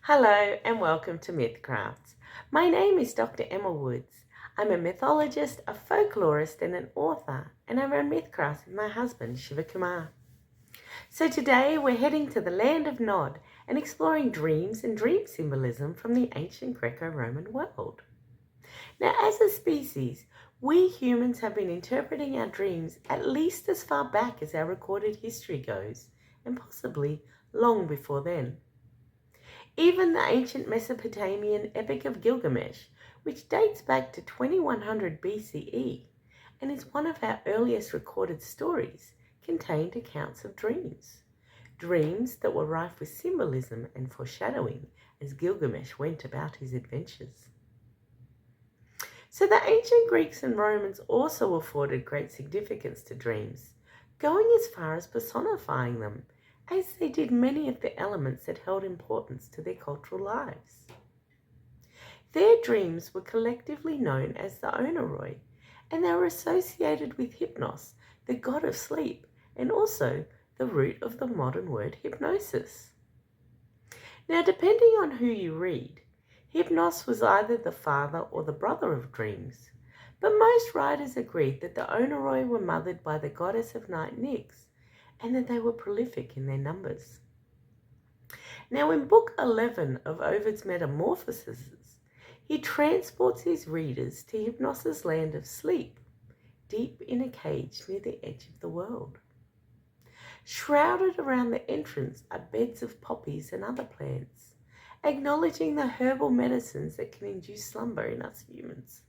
Hello and welcome to Mythcrafts. My name is Dr. Emma Woods. I'm a mythologist, a folklorist and an author, and I run Mythcrafts with my husband Shiva Kumar. So today we're heading to the land of Nod and exploring dreams and dream symbolism from the ancient Greco-Roman world. Now, as a species, we humans have been interpreting our dreams at least as far back as our recorded history goes, and possibly long before then. Even the ancient Mesopotamian Epic of Gilgamesh, which dates back to 2100 BCE and is one of our earliest recorded stories, contained accounts of dreams. Dreams that were rife with symbolism and foreshadowing as Gilgamesh went about his adventures. So the ancient Greeks and Romans also afforded great significance to dreams, going as far as personifying them, as they did many of the elements that held importance to their cultural lives. Their dreams were collectively known as the Oneirocritica, and they were associated with Hypnos, the god of sleep, and also the root of the modern word hypnosis. Now, depending on who you read, Hypnos was either the father or the brother of dreams, but most writers agreed that the Oneirocritica were mothered by the goddess of night Nyx, and that they were prolific in their numbers. Now, in Book 11 of Ovid's Metamorphoses, he transports his readers to Hypnos' land of sleep, deep in a cage near the edge of the world. Shrouded around the entrance are beds of poppies and other plants, acknowledging the herbal medicines that can induce slumber in us humans.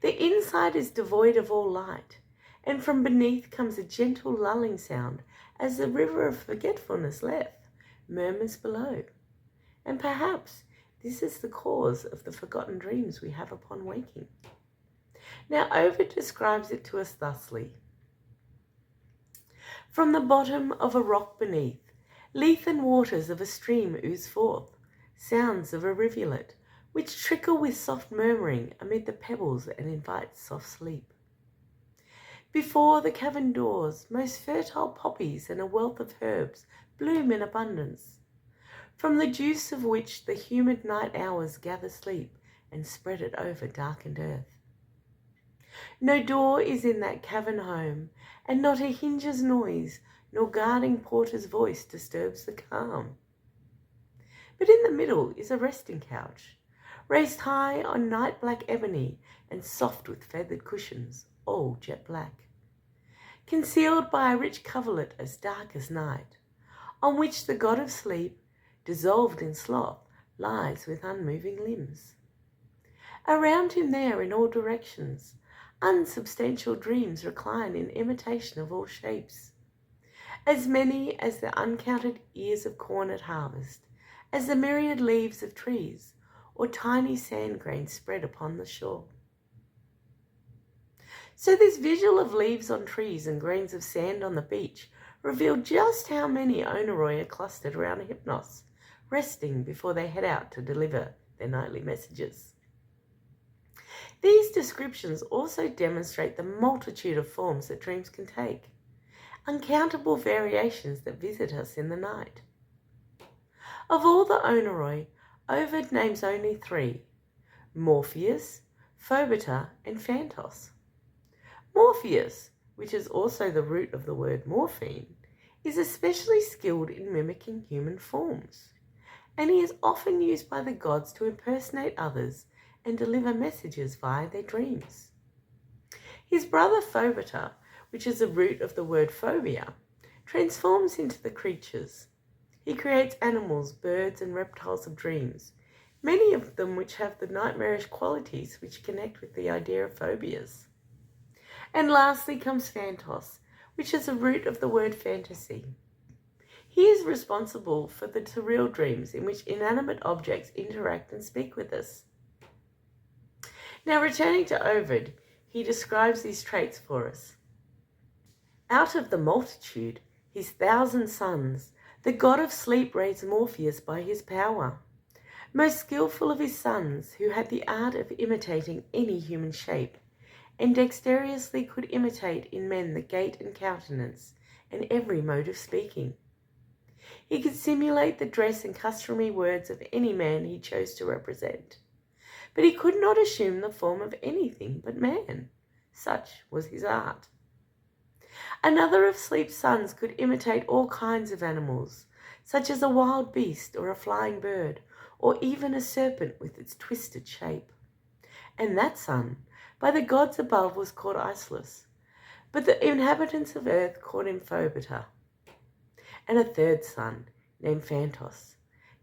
The inside is devoid of all light, and from beneath comes a gentle lulling sound as the river of forgetfulness left murmurs below. And perhaps this is the cause of the forgotten dreams we have upon waking. Now Ovid describes it to us thusly. From the bottom of a rock beneath, Lethen waters of a stream ooze forth, sounds of a rivulet, which trickle with soft murmuring amid the pebbles and invite soft sleep. Before the cavern doors, most fertile poppies and a wealth of herbs bloom in abundance, from the juice of which the humid night hours gather sleep and spread it over darkened earth. No door is in that cavern home, and not a hinge's noise nor guarding porter's voice disturbs the calm. But in the middle is a resting couch, raised high on night-black ebony and soft with feathered cushions, all jet black, concealed by a rich coverlet as dark as night, on which the god of sleep, dissolved in sloth, lies with unmoving limbs. Around him there in all directions, unsubstantial dreams recline in imitation of all shapes, as many as the uncounted ears of corn at harvest, as the myriad leaves of trees, or tiny sand grains spread upon the shore. So this visual of leaves on trees and grains of sand on the beach revealed just how many Oneirocritica are clustered around Hypnos, resting before they head out to deliver their nightly messages. These descriptions also demonstrate the multitude of forms that dreams can take, uncountable variations that visit us in the night. Of all the Oneirocritica, Ovid names only three: Morpheus, Phobita, and Phantos. Morpheus, which is also the root of the word morphine, is especially skilled in mimicking human forms, and he is often used by the gods to impersonate others and deliver messages via their dreams. His brother Phobita, which is the root of the word phobia, transforms into the creatures. He creates animals, birds, and reptiles of dreams, many of them which have the nightmarish qualities which connect with the idea of phobias. And lastly comes Phantos, which is the root of the word fantasy. He is responsible for the surreal dreams in which inanimate objects interact and speak with us. Now, returning to Ovid, he describes these traits for us. Out of the multitude, his 1,000 sons, the god of sleep raised Morpheus by his power. Most skillful of his sons, who had the art of imitating any human shape, and dexterously could imitate in men the gait and countenance, and every mode of speaking. He could simulate the dress and customary words of any man he chose to represent. But he could not assume the form of anything but man. Such was his art. Another of Sleep's sons could imitate all kinds of animals, such as a wild beast or a flying bird, or even a serpent with its twisted shape. And that son, by the gods above, was called Iceless, but the inhabitants of earth called him Phobita. And a third son, named Phantos,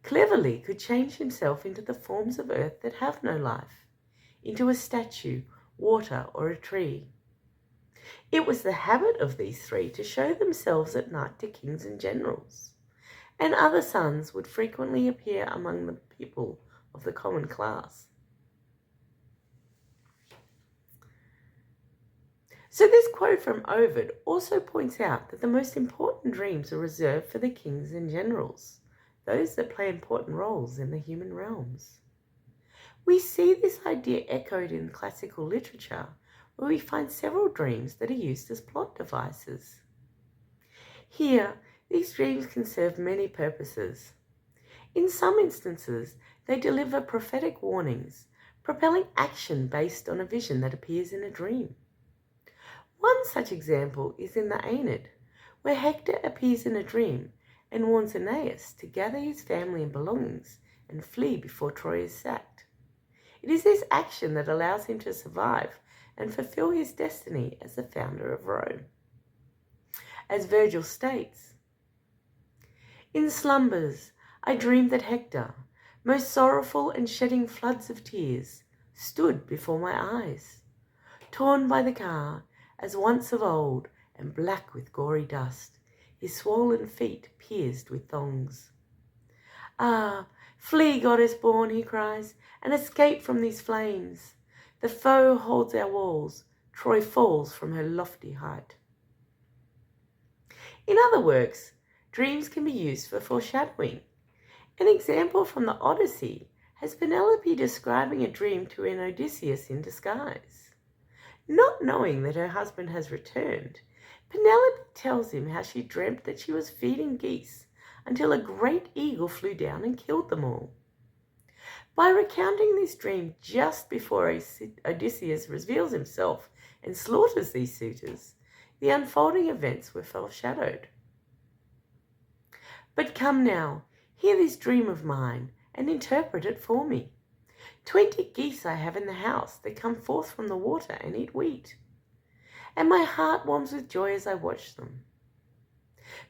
cleverly could change himself into the forms of earth that have no life, into a statue, water, or a tree. It was the habit of these three to show themselves at night to kings and generals, and other sons would frequently appear among the people of the common class. So this quote from Ovid also points out that the most important dreams are reserved for the kings and generals, those that play important roles in the human realms. We see this idea echoed in classical literature, where we find several dreams that are used as plot devices. Here, these dreams can serve many purposes. In some instances, they deliver prophetic warnings, propelling action based on a vision that appears in a dream. One such example is in the Aeneid, where Hector appears in a dream and warns Aeneas to gather his family and belongings and flee before Troy is sacked. It is this action that allows him to survive and fulfill his destiny as the founder of Rome. As Virgil states, "In slumbers I dreamed that Hector, most sorrowful and shedding floods of tears, stood before my eyes, torn by the car, as once of old, and black with gory dust, his swollen feet pierced with thongs. Ah, flee, goddess born," he cries, "and escape from these flames. The foe holds our walls, Troy falls from her lofty height." In other works, dreams can be used for foreshadowing. An example from the Odyssey has Penelope describing a dream to an Odysseus in disguise. Not knowing that her husband has returned, Penelope tells him how she dreamt that she was feeding geese until a great eagle flew down and killed them all. By recounting this dream just before Odysseus reveals himself and slaughters these suitors, the unfolding events were foreshadowed. "But come now, hear this dream of mine, and interpret it for me. 20 geese I have in the house that come forth from the water and eat wheat, and my heart warms with joy as I watch them.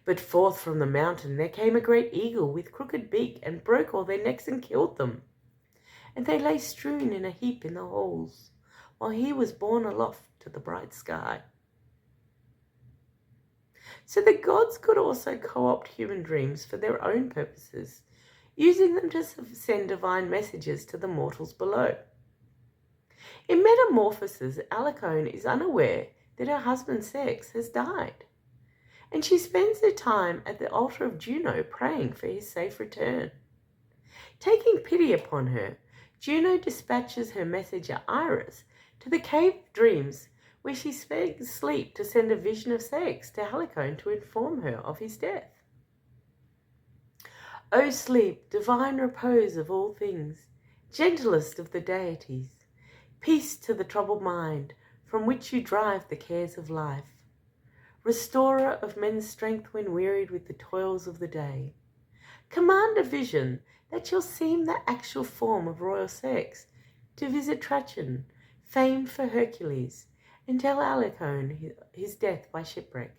But forth from the mountain there came a great eagle with crooked beak and broke all their necks and killed them. And they lay strewn in a heap in the halls, while he was borne aloft to the bright sky." So the gods could also co-opt human dreams for their own purposes, using them to send divine messages to the mortals below. In Metamorphoses, Alcone is unaware that her husband Sex has died, and she spends her time at the altar of Juno praying for his safe return. Taking pity upon her, Juno dispatches her messenger Iris to the Cave of Dreams, where she begs Sleep to send a vision of Sex to Helicone to inform her of his death. "O Sleep, divine repose of all things, gentlest of the deities, peace to the troubled mind, from which you drive the cares of life, restorer of men's strength when wearied with the toils of the day, command a vision that shall seem the actual form of royal Sex, to visit Trajan, famed for Hercules, and tell Alcone his death by shipwreck.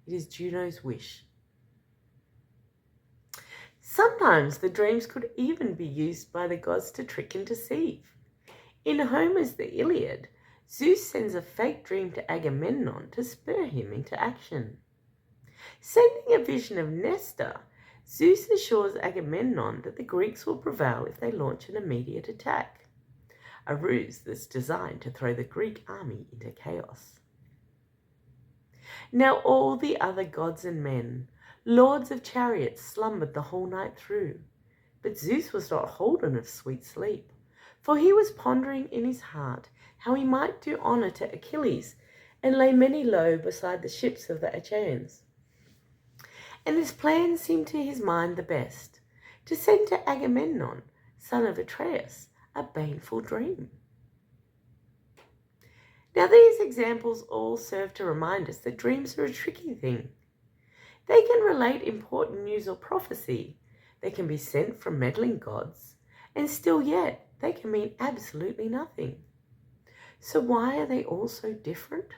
It is Juno's wish." Sometimes the dreams could even be used by the gods to trick and deceive. In Homer's The Iliad, Zeus sends a fake dream to Agamemnon to spur him into action. Sending a vision of Nestor, Zeus assures Agamemnon that the Greeks will prevail if they launch an immediate attack, a ruse that's designed to throw the Greek army into chaos. Now all the other gods and men, lords of chariots, slumbered the whole night through, but Zeus was not holden of sweet sleep, for he was pondering in his heart how he might do honour to Achilles and lay many low beside the ships of the Achaeans. And this plan seemed to his mind the best, to send to Agamemnon, son of Atreus, a baneful dream. Now these examples all serve to remind us that dreams are a tricky thing. They can relate important news or prophecy, they can be sent from meddling gods, and still yet they can mean absolutely nothing. So why are they all so different?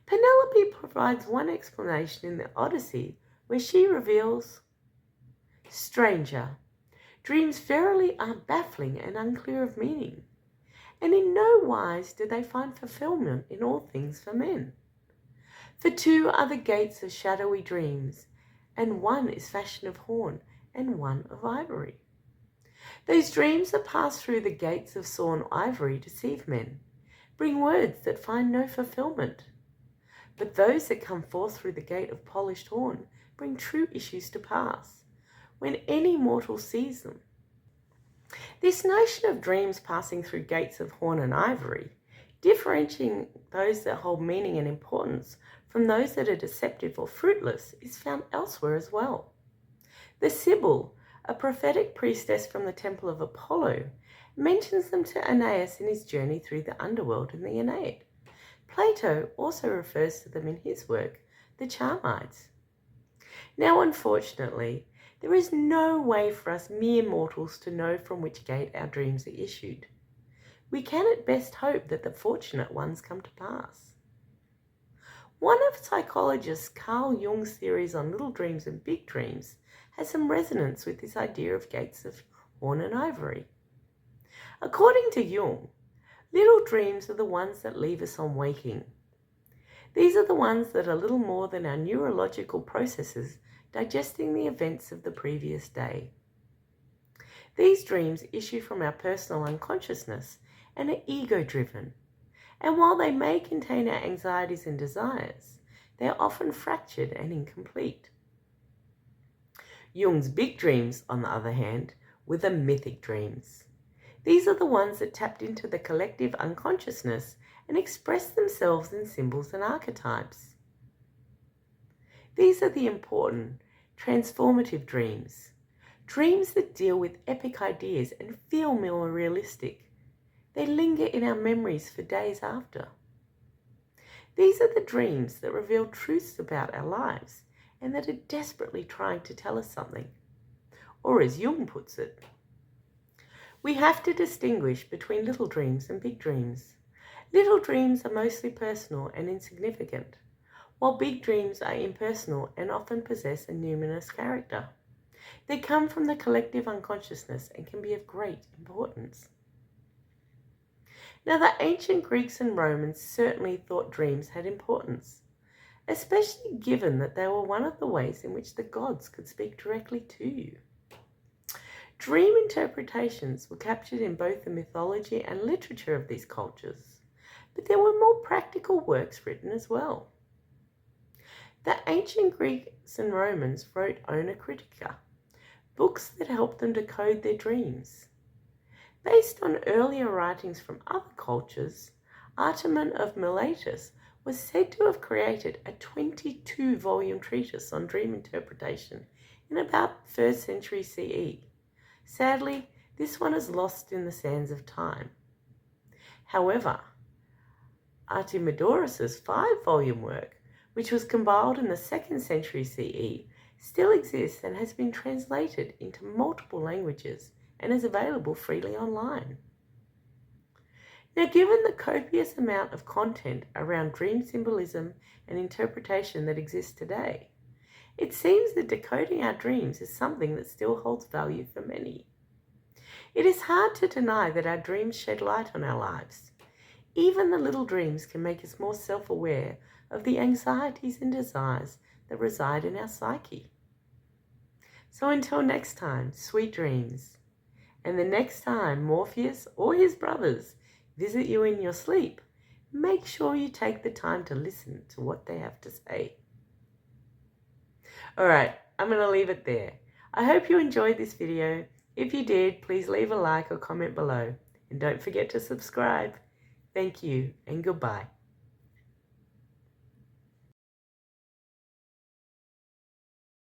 Penelope provides one explanation in the Odyssey where she reveals, "Stranger, dreams verily are baffling and unclear of meaning, and in no wise do they find fulfillment in all things for men. For two are the gates of shadowy dreams, and one is fashioned of horn, and one of ivory. Those dreams that pass through the gates of sawn ivory deceive men, bring words that find no fulfillment. But those that come forth through the gate of polished horn bring true issues to pass, when any mortal sees them." This notion of dreams passing through gates of horn and ivory, differentiating those that hold meaning and importance from those that are deceptive or fruitless, is found elsewhere as well. The Sibyl, a prophetic priestess from the temple of Apollo, mentions them to Aeneas in his journey through the underworld in the Aeneid. Plato also refers to them in his work, The Charmides. Now, unfortunately, there is no way for us mere mortals to know from which gate our dreams are issued. We can at best hope that the fortunate ones come to pass. One of psychologist Carl Jung's theories on little dreams and big dreams has some resonance with this idea of gates of horn and ivory. According to Jung, little dreams are the ones that leave us on waking. These are the ones that are little more than our neurological processes digesting the events of the previous day. These dreams issue from our personal unconsciousness and are ego-driven, and while they may contain our anxieties and desires, they are often fractured and incomplete. Jung's big dreams, on the other hand, were the mythic dreams. These are the ones that tapped into the collective unconsciousness and expressed themselves in symbols and archetypes. These are the important, transformative dreams, dreams that deal with epic ideas and feel more realistic. They linger in our memories for days after. These are the dreams that reveal truths about our lives and that are desperately trying to tell us something. Or as Jung puts it, we have to distinguish between little dreams and big dreams. Little dreams are mostly personal and insignificant, while big dreams are impersonal and often possess a numinous character. They come from the collective unconsciousness and can be of great importance. Now, the ancient Greeks and Romans certainly thought dreams had importance, especially given that they were one of the ways in which the gods could speak directly to you. Dream interpretations were captured in both the mythology and literature of these cultures, but there were more practical works written as well. The ancient Greeks and Romans wrote Oneirocritica, books that helped them decode their dreams. Based on earlier writings from other cultures, Artemon of Miletus was said to have created a 22-volume treatise on dream interpretation in about 1st century CE. Sadly, this one is lost in the sands of time. However, Artemidorus' 5-volume work, which was compiled in the 2nd century CE, still exists and has been translated into multiple languages and is available freely online. Now, given the copious amount of content around dream symbolism and interpretation that exists today, it seems that decoding our dreams is something that still holds value for many. It is hard to deny that our dreams shed light on our lives. Even the little dreams can make us more self-aware of the anxieties and desires that reside in our psyche. So until next time, sweet dreams. And the next time Morpheus or his brothers visit you in your sleep, make sure you take the time to listen to what they have to say. All right, I'm going to leave it there. I hope you enjoyed this video. If you did, please leave a like or comment below. And don't forget to subscribe. Thank you and goodbye.